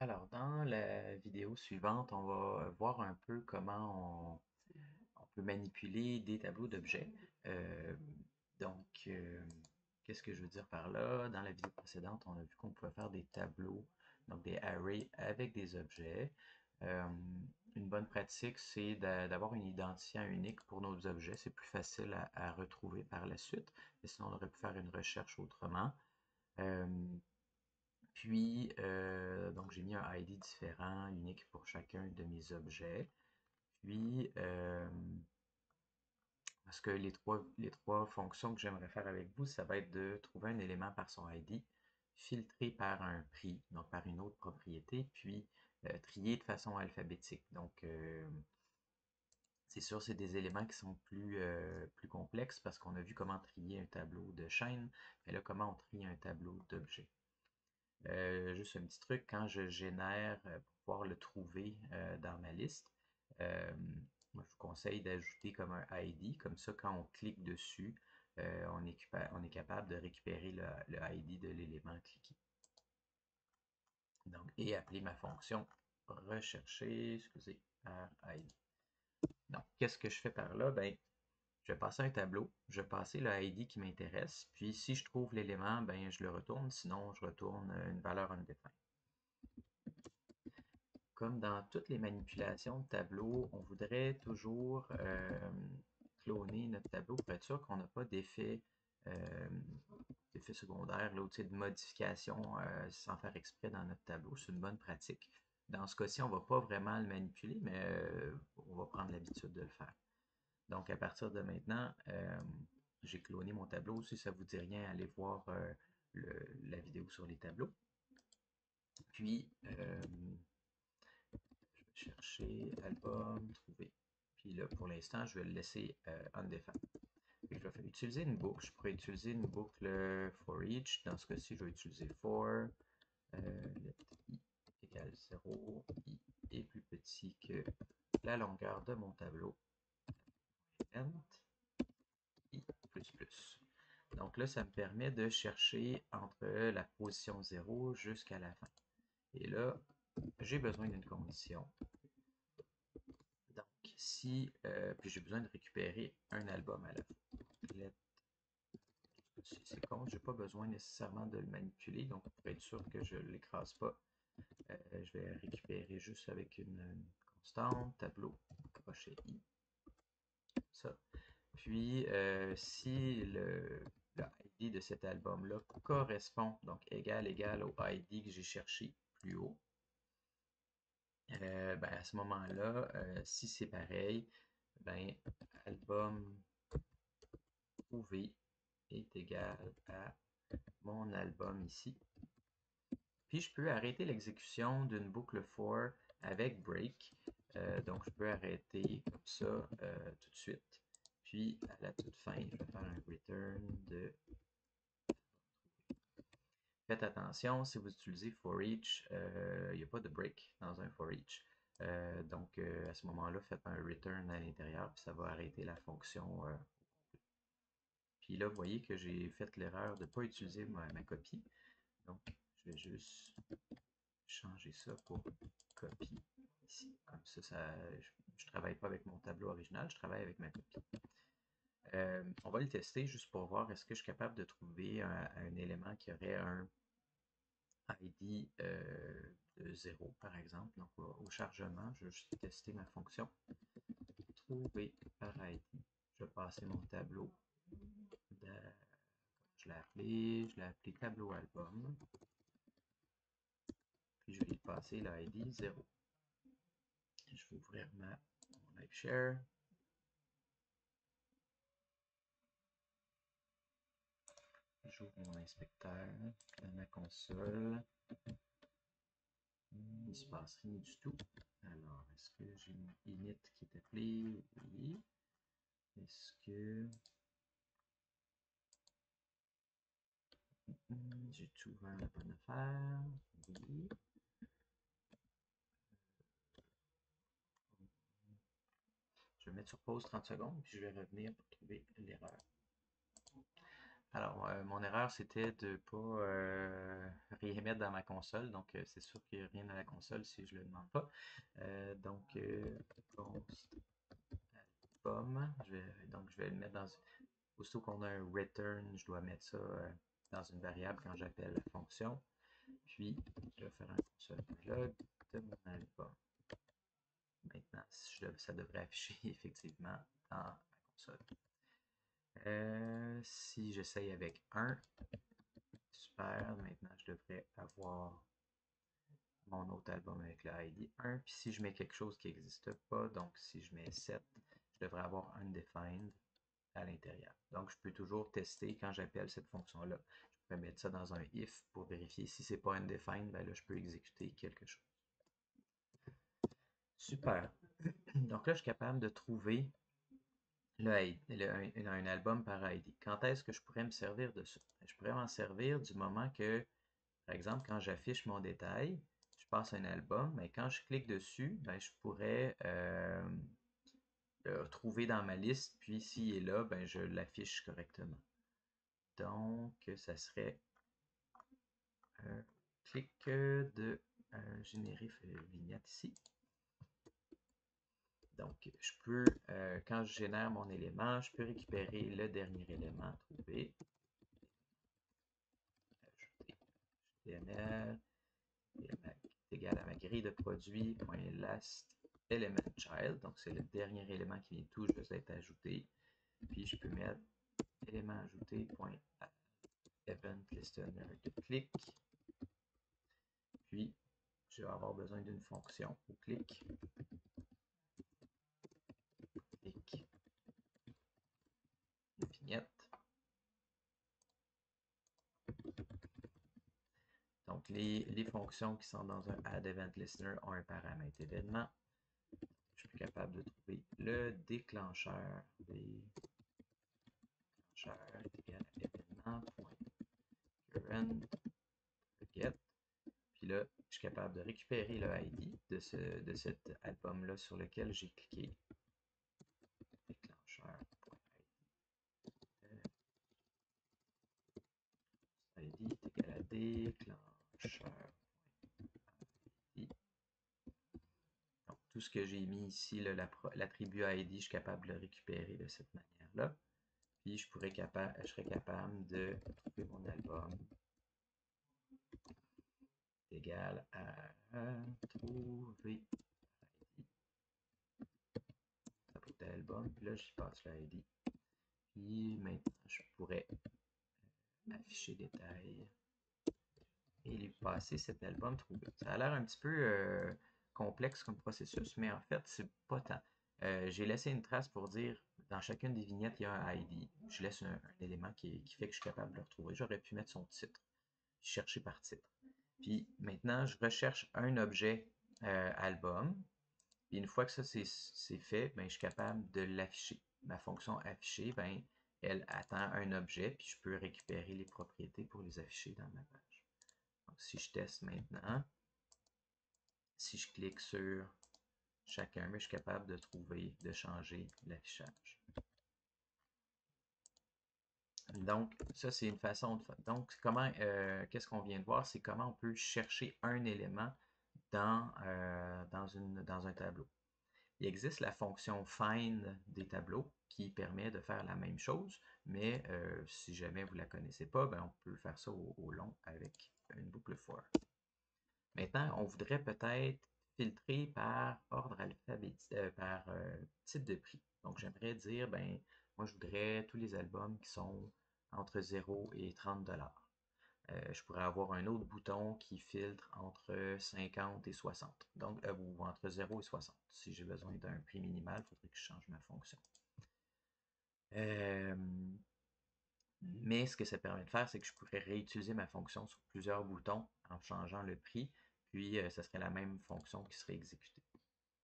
Alors, dans la vidéo suivante, on va voir un peu comment on peut manipuler des tableaux d'objets. Euh, donc, qu'est-ce que je veux dire par là? Dans la vidéo précédente, on a vu qu'on pouvait faire des tableaux, donc des arrays avec des objets. Euh, une bonne pratique, c'est d'avoir un identifiant unique pour nos objets. C'est plus facile à retrouver par la suite. Et sinon, on aurait pu faire une recherche autrement. Euh, donc j'ai mis un ID différent, unique pour chacun de mes objets. Puis, parce que les trois fonctions que j'aimerais faire avec vous, ça va être de trouver un élément par son ID, filtrer par un prix, donc par une autre propriété, puis trier de façon alphabétique. Donc, c'est sûr, c'est des éléments qui sont plus complexes parce qu'on a vu comment trier un tableau de chaîne, mais là, comment on trie un tableau d'objets. Juste un petit truc, quand je génère pour pouvoir le trouver dans ma liste, euh, moi je vous conseille d'ajouter comme un ID, comme ça quand on clique dessus, on est capable de récupérer le ID de l'élément cliqué. Donc, et appeler ma fonction rechercher, excusez, par ID. Donc, qu'est-ce que je fais par là? Ben, je vais passer un tableau, je vais passer le ID qui m'intéresse, puis si je trouve l'élément, ben, je le retourne, sinon je retourne une valeur undefined. Comme dans toutes les manipulations de tableau, on voudrait toujours cloner notre tableau pour être sûr qu'on n'a pas euh, d'effet secondaire, là, de modification sans faire exprès dans notre tableau. C'est une bonne pratique. Dans ce cas-ci, on ne va pas vraiment le manipuler, mais on va prendre l'habitude de le faire. Donc, à partir de maintenant, j'ai cloné mon tableau. Si ça ne vous dit rien, allez voir la vidéo sur les tableaux. Puis, je vais chercher album, trouver. Puis là, pour l'instant, je vais le laisser undefined. Je vais utiliser une boucle. Je pourrais utiliser une boucle for each. Dans ce cas-ci, je vais utiliser for let i égale 0. I est plus petit que la longueur de mon tableau. Int i plus plus. Donc là, ça me permet de chercher entre la position 0 jusqu'à la fin. Et là, j'ai besoin d'une condition. Donc, puis j'ai besoin de récupérer un album à la fois. Let, c'est con, j'ai pas besoin nécessairement de le manipuler, donc pour être sûr que je ne l'écrase pas, je vais récupérer juste avec une constante, tableau, crochet i, ça. Puis, si le ID de cet album-là correspond, donc égal au ID que j'ai cherché plus haut, ben à ce moment-là, si c'est pareil, ben album trouvé est égal à mon album ici. Puis je peux arrêter l'exécution d'une boucle for avec break. Donc je peux arrêter comme ça tout de suite. Puis à la toute fin, je vais faire un return de. Faites attention, si vous utilisez for each, il n'y a pas de break dans un for each. Donc à ce moment-là, faites un return à l'intérieur, puis ça va arrêter la fonction. Puis là, vous voyez que j'ai fait l'erreur de ne pas utiliser ma copie. Donc, je vais juste changer ça pour copie ici. Comme ça je ne travaille pas avec mon tableau original, je travaille avec ma copie. On va le tester juste pour voir est-ce que je suis capable de trouver un élément qui aurait un ID de 0, par exemple. Donc, au chargement, je vais juste tester ma fonction. Trouver par ID. Je vais passer mon tableau. Je l'ai appelé tableau album. Puis je vais y passer l'ID 0. Je vais ouvrir mon Live Share. J'ouvre mon inspecteur dans ma console. Il ne se passe rien du tout. Alors, est-ce que j'ai mon init qui est appelé? Oui. Est-ce que j'ai tout ouvert la bonne affaire? Oui. Je vais mettre sur pause 30 secondes, puis je vais revenir pour trouver l'erreur. Alors, mon erreur, c'était de ne pas rien mettre dans ma console. Donc, c'est sûr qu'il n'y a rien dans la console si je ne le demande pas. Post album. Donc, je vais le mettre dans... Aussitôt qu'on a un return, je dois mettre ça dans une variable quand j'appelle la fonction. Puis, je vais faire un console.log de mon album. Maintenant, ça devrait afficher effectivement dans ma console. Si j'essaye avec 1, super, maintenant je devrais avoir mon autre album avec le ID 1. Puis si je mets quelque chose qui n'existe pas, donc si je mets 7, je devrais avoir undefined à l'intérieur. Donc je peux toujours tester quand j'appelle cette fonction-là. Je peux mettre ça dans un if pour vérifier si c'est pas undefined, ben là je peux exécuter quelque chose. Super. Donc là, je suis capable de trouver un album par ID. Quand est-ce que je pourrais me servir de ça? Je pourrais m'en servir du moment que, par exemple, quand j'affiche mon détail, je passe un album, mais quand je clique dessus, ben, je pourrais le trouver dans ma liste, puis s'il est là, ben, je l'affiche correctement. Donc, ça serait un clic de générer vignette ici. Donc, je peux, quand je génère mon élément, je peux récupérer le dernier élément trouvé, ajouter HTML, est égal à ma grille de produits, .last element child, donc c'est le dernier élément qui vient tout juste d'être ajouté. Puis je peux mettre élément ajouté, .event listener de clic. Puis je vais avoir besoin d'une fonction au clic. Clic. Une vignette. Donc les fonctions qui sont dans un add event listener ont un paramètre événement. Je suis capable de trouver le déclencheur des est égal à événement.current.get. Puis là, je suis capable de récupérer le ID de cet album-là sur lequel j'ai cliqué. Déclencheur.id est égal à déclencheur.id. Donc, tout ce que j'ai mis ici, l'attribut ID, je suis capable de le récupérer de cette manière-là. Puis je serais capable de trouver mon album égal à trouver ID. Tableau d'album. Puis là, j'y passe l'ID. Puis maintenant, je pourrais afficher détail et lui passer cet album trouvé. Ça a l'air un petit peu complexe comme processus, mais en fait, c'est pas tant. J'ai laissé une trace pour dire dans chacune des vignettes, il y a un ID. Je laisse un élément qui fait que je suis capable de le retrouver. J'aurais pu mettre son titre, chercher par titre. Puis maintenant, je recherche un objet album. Et une fois que ça c'est fait, ben, je suis capable de l'afficher. Ma fonction afficher, ben, elle attend un objet, puis je peux récupérer les propriétés pour les afficher dans ma page. Donc, si je teste maintenant, si je clique sur chacun, je suis capable de trouver, de changer l'affichage. Donc, ça, c'est une façon de faire. Donc, qu'est-ce qu'on vient de voir, c'est comment on peut chercher un élément dans un tableau. Il existe la fonction find des tableaux qui permet de faire la même chose, mais si jamais vous ne la connaissez pas, ben, on peut faire ça au long avec une boucle for. Maintenant, on voudrait peut-être filtrer par ordre alphabétique, par type de prix. Donc, j'aimerais dire, ben, moi, je voudrais tous les albums qui sont entre 0 et 30 $. Je pourrais avoir un autre bouton qui filtre entre 50 et 60. Donc, ou entre 0 et 60. Si j'ai besoin d'un prix minimal, il faudrait que je change ma fonction. Mais ce que ça permet de faire, c'est que je pourrais réutiliser ma fonction sur plusieurs boutons en changeant le prix, puis ça serait la même fonction qui serait exécutée.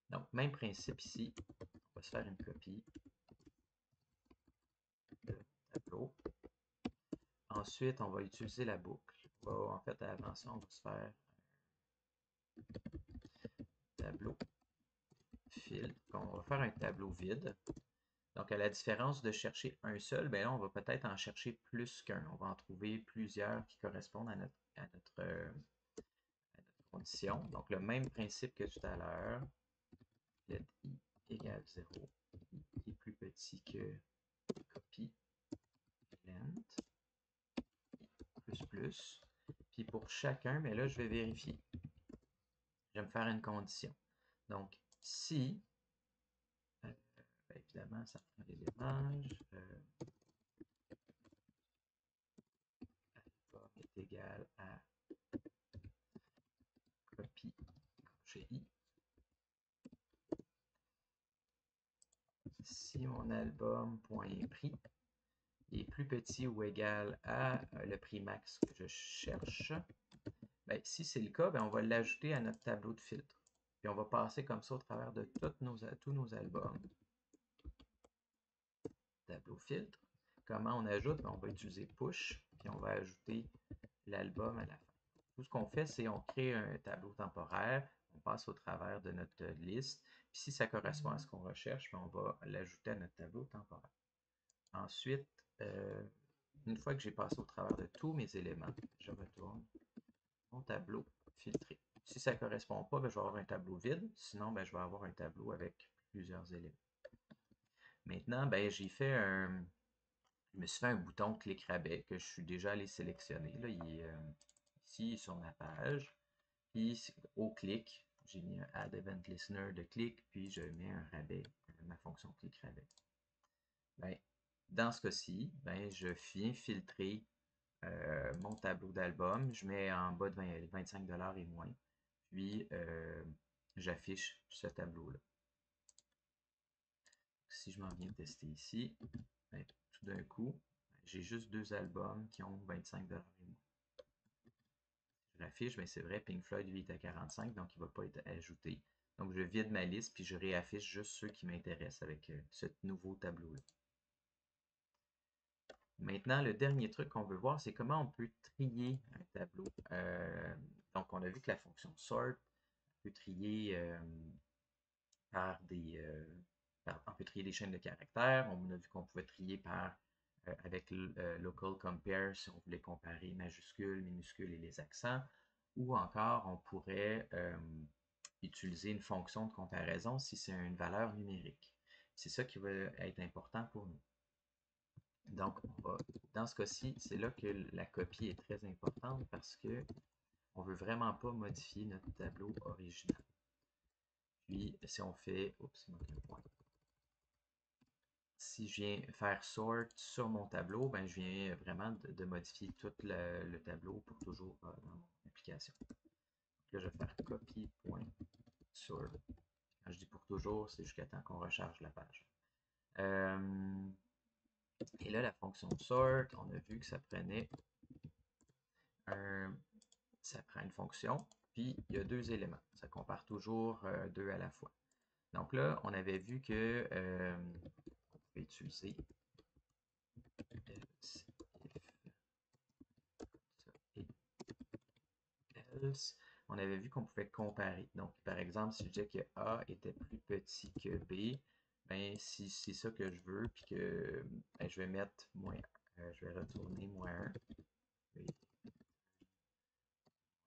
Donc, même principe ici, on va se faire une copie de tableau. Ensuite, on va utiliser la boucle. En fait, avant ça, on va se faire tableau filtre. On va faire un tableau vide. Donc, à la différence de chercher un seul, ben là, on va peut-être en chercher plus qu'un. On va en trouver plusieurs qui correspondent à notre condition. Donc, le même principe que tout à l'heure. Let i égale 0. I est plus petit que copy length plus. Puis pour chacun, mais là, je vais vérifier. Je vais me faire une condition. Donc, si, ben, évidemment, ça prend l'élément, alpha est égal à copy chez i. Si mon album.prix est plus petit ou égal à le prix max que je cherche, ben, si c'est le cas, ben, on va l'ajouter à notre tableau de filtre. Puis on va passer comme ça au travers de tous nos albums. Tableau filtre. Comment on ajoute? Ben, on va utiliser push, puis on va ajouter l'album à la fin. Tout ce qu'on fait, c'est on crée un tableau temporaire, on passe au travers de notre liste, puis si ça correspond à ce qu'on recherche, ben, on va l'ajouter à notre tableau temporaire. Ensuite, une fois que j'ai passé au travers de tous mes éléments, je retourne mon tableau filtré. Si ça ne correspond pas, ben, je vais avoir un tableau vide. Sinon, ben, je vais avoir un tableau avec plusieurs éléments. Maintenant, ben, je me suis fait un bouton clic rabais que je suis déjà allé sélectionner. Là, il est ici sur ma page. Puis au clic, j'ai mis un Add Event Listener de clic, puis je mets un rabais, ma fonction clic rabais. Ben, dans ce cas-ci, ben, je viens filtrer mon tableau d'album. Je mets en bas de 25 $ et moins. Puis, j'affiche ce tableau-là. Si je m'en viens tester ici, ben, tout d'un coup, j'ai juste deux albums qui ont 25 $ et moins. Je l'affiche, ben c'est vrai, Pink Floyd 8 à 45, donc il ne va pas être ajouté. Donc, je vide ma liste, puis je réaffiche juste ceux qui m'intéressent avec ce nouveau tableau-là. Maintenant, le dernier truc qu'on veut voir, c'est comment on peut trier un tableau. Donc, on a vu que la fonction sort peut trier on peut trier des chaînes de caractères. On a vu qu'on pouvait trier avec local compare si on voulait comparer majuscules, minuscules et les accents. Ou encore, on pourrait utiliser une fonction de comparaison si c'est une valeur numérique. C'est ça qui va être important pour nous. Donc, dans ce cas-ci, c'est là que la copie est très importante parce que on ne veut vraiment pas modifier notre tableau original. Puis, si on fait, oups, il manque un point. Si je viens faire sort sur mon tableau, ben, je viens vraiment de modifier tout le tableau pour toujours dans mon application. Donc là, je vais faire copy.sort. Quand je dis pour toujours, c'est jusqu'à temps qu'on recharge la page. Et là, la fonction sort, on a vu que ça prenait ça prend une fonction, puis il y a deux éléments. Ça compare toujours deux à la fois. Donc là, on avait vu que on pouvait utiliser else. On avait vu qu'on pouvait comparer. Donc, par exemple, si je disais que A était plus petit que B, ben, si c'est ça que je veux, puis que ben, je vais mettre moins, je vais retourner moins 1, B,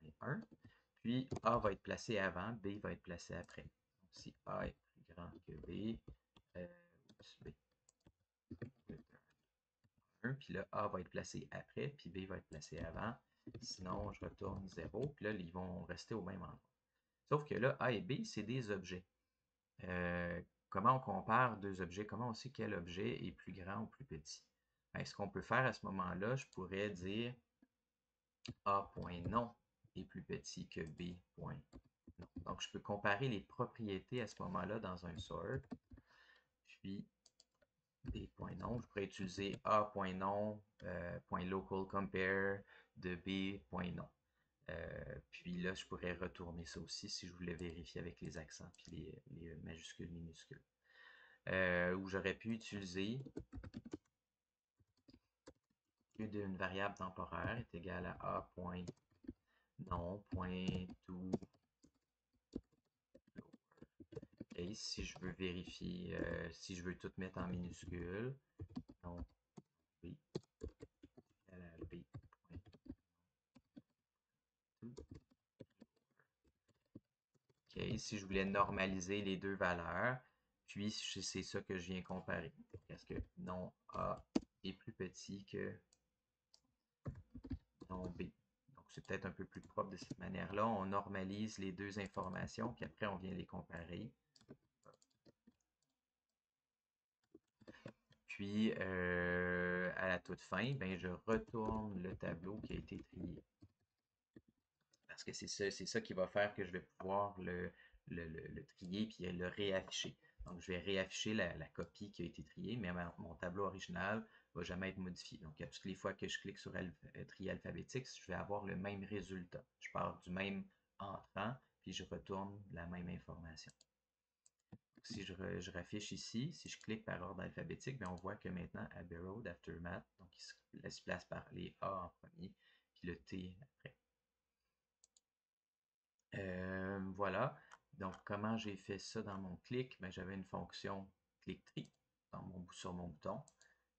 moins 1, puis A va être placé avant, B va être placé après. Donc, si A est plus grand que B, B, 1, puis là, A va être placé après, puis B va être placé avant. Sinon, je retourne 0, puis là, ils vont rester au même endroit. Sauf que là, A et B, c'est des objets. Comment on compare deux objets? Comment on sait quel objet est plus grand ou plus petit? Ben, ce qu'on peut faire à ce moment-là, je pourrais dire A.nom est plus petit que B.nom. Donc, je peux comparer les propriétés à ce moment-là dans un sort. Puis, B.nom, je pourrais utiliser A.nom, .local compare de B.nom. Puis là, je pourrais retourner ça aussi si je voulais vérifier avec les accents puis les majuscules, minuscules. Où j'aurais pu utiliser lieu d'une variable temporaire est égal à A.nom.to si je veux vérifier, si je veux tout mettre en minuscule, donc B égale à B point tout. OK, si je voulais normaliser les deux valeurs, puis c'est ça que je viens comparer. Est-ce que non A est plus petit que non B? Donc, c'est peut-être un peu plus propre de cette manière-là. On normalise les deux informations, puis après, on vient les comparer. Puis, à la toute fin, ben, je retourne le tableau qui a été trié. Parce que c'est ça qui va faire que je vais pouvoir le trier puis le réafficher. Donc, je vais réafficher la copie qui a été triée, mais mon tableau original ne va jamais être modifié. Donc, à toutes les fois que je clique sur trier alphabétique, je vais avoir le même résultat. Je pars du même entrant, puis je retourne la même information. Donc, si je raffiche ici, si je clique par ordre alphabétique, bien, on voit que maintenant, Abbey Road, Aftermath, donc il se place par les A en premier, puis le T après. Voilà. Donc, comment j'ai fait ça dans mon clic? Ben, j'avais une fonction click-tree sur mon bouton.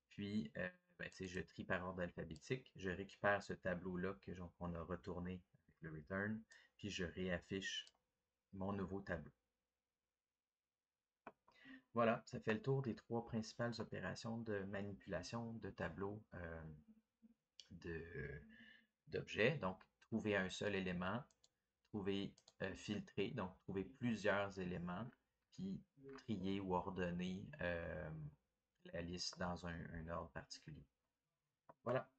Puis, ben, je trie par ordre alphabétique. Je récupère ce tableau-là qu'on a retourné avec le return. Puis, je réaffiche mon nouveau tableau. Voilà, ça fait le tour des trois principales opérations de manipulation de tableau d'objets. Donc, trouver un seul élément, trouver filtrer, donc trouver plusieurs éléments, puis trier ou ordonner la liste dans un ordre particulier. Voilà.